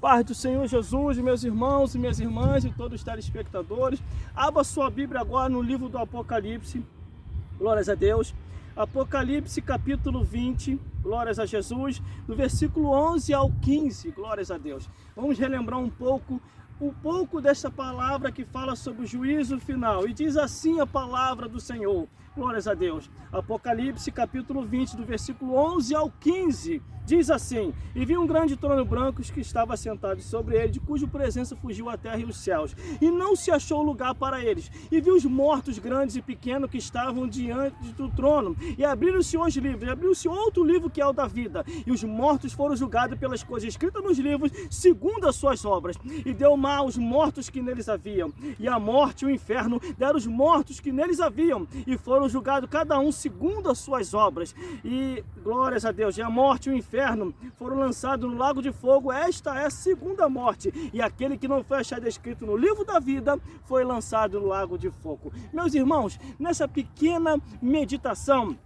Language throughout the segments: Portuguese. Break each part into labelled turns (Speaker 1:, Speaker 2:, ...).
Speaker 1: Paz do Senhor Jesus, meus irmãos e minhas irmãs e todos os telespectadores. Abra sua Bíblia agora no livro do Apocalipse. Glórias a Deus. Apocalipse capítulo 20, glórias a Jesus, do versículo 11 ao 15, glórias a Deus. Vamos relembrar um pouco dessa palavra que fala sobre o juízo final. E diz assim a palavra do Senhor, glórias a Deus. Apocalipse capítulo 20, do versículo 11 ao 15, diz assim: E vi um grande trono branco que estava sentado sobre ele, de cuja presença fugiu a terra e os céus, e não se achou lugar para eles. E vi os mortos grandes e pequenos que estavam diante do trono, e abriram-se os livros, e abriu-se outro livro que é o da vida, e os mortos foram julgados pelas coisas escritas nos livros, segundo as suas obras. E deu mar aos mortos que neles haviam, e a morte e o inferno deram os mortos que neles haviam, e foram julgados cada um segundo as suas obras. E glórias a Deus, e a morte e o inferno foram lançados no lago de fogo. Esta é a segunda morte, e aquele que não foi achado escrito no livro da vida foi lançado no lago de fogo. Meus irmãos, nessa pequena meditação,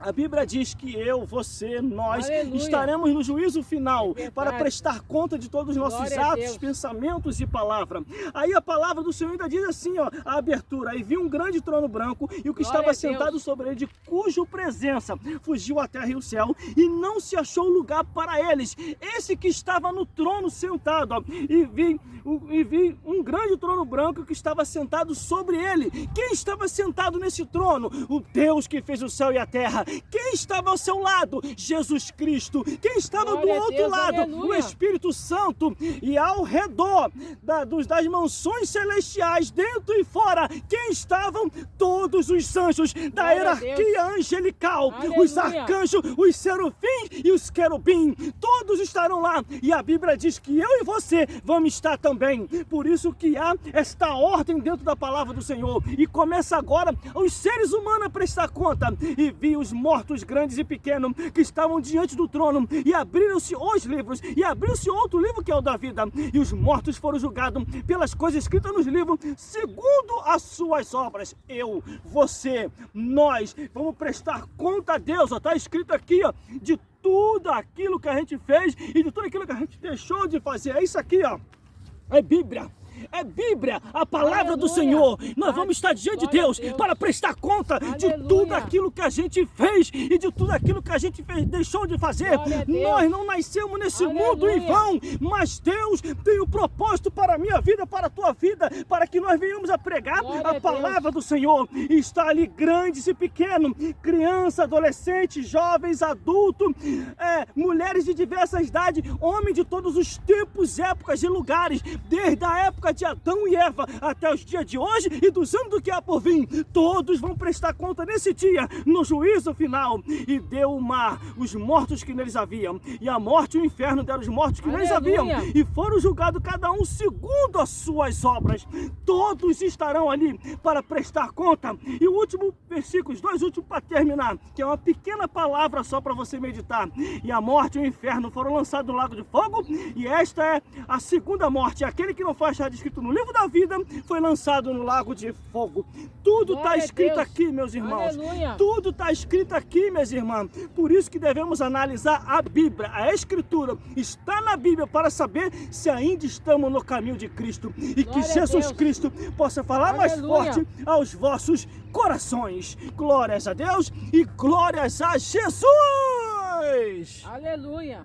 Speaker 1: a Bíblia diz que eu, você, nós estaremos no juízo final para prestar conta de todos os nossos atos, pensamentos e palavra. Aí a palavra do Senhor ainda diz assim, ó, a abertura: Aí vi um grande trono branco e o que estava sentado sobre ele, de cuja presença fugiu a terra e o céu, e não se achou lugar para eles. Esse que estava no trono sentado, ó, e vi um grande trono branco que estava sentado sobre ele. Quem estava sentado nesse trono? O Deus que fez o céu e a terra. Quem estava ao seu lado? Jesus Cristo. Quem estava do outro lado? Aleluia. O Espírito Santo. E ao redor das mansões celestiais, dentro e fora, quem estavam? Todos os anjos da hierarquia angelical. Aleluia. Os arcanjos, os serufins e os querubins. Todos estarão lá. E a Bíblia diz que eu e você vamos estar também. Por isso que há esta ordem dentro da palavra do Senhor. E começa agora os seres humanos a prestar conta. E vi os mortos grandes e pequenos que estavam diante do trono, e abriram-se os livros, e abriu-se outro livro que é o da vida, e os mortos foram julgados pelas coisas escritas nos livros, segundo as suas obras. Eu, você, nós vamos prestar conta a Deus. Está escrito aqui, ó, de tudo aquilo que a gente fez e de tudo aquilo que a gente deixou de fazer. É isso aqui, ó, é Bíblia. É Bíblia, a palavra Aleluia. Do Senhor. Nós vamos estar diante de Deus para prestar conta Aleluia. De tudo aquilo que a gente fez e de tudo aquilo que a gente deixou de fazer. Nós não nascemos nesse Aleluia. Mundo em vão, mas Deus tem um propósito para a minha vida, para a tua vida, para que nós venhamos a pregar a palavra do Senhor. E está ali grandes e pequenos, criança, adolescente, jovens, adultos, mulheres de diversas idades, homens de todos os tempos, épocas e lugares, desde a época de Adão e Eva até os dias de hoje e dos anos do que há por vir. Todos vão prestar conta nesse dia, no juízo final. E deu o mar os mortos que neles haviam, e a morte e o inferno deram os mortos que neles haviam, e foram julgados cada um segundo as suas obras. Todos estarão ali para prestar conta. E o último versículo, os dois últimos para terminar, que é uma pequena palavra só para você meditar: E a morte e o inferno foram lançados no lago de fogo, e esta é a segunda morte. Aquele que não foi achado escrito no livro da vida foi lançado no lago de fogo. Tudo está escrito aqui, meus irmãos. Aleluia. Tudo está escrito aqui, minhas irmãs. Por isso que devemos analisar a Bíblia. A Escritura está na Bíblia para saber se ainda estamos no caminho de Cristo. E que Jesus Cristo possa falar mais forte aos vossos corações. Glórias a Deus e glórias a Jesus!
Speaker 2: Aleluia!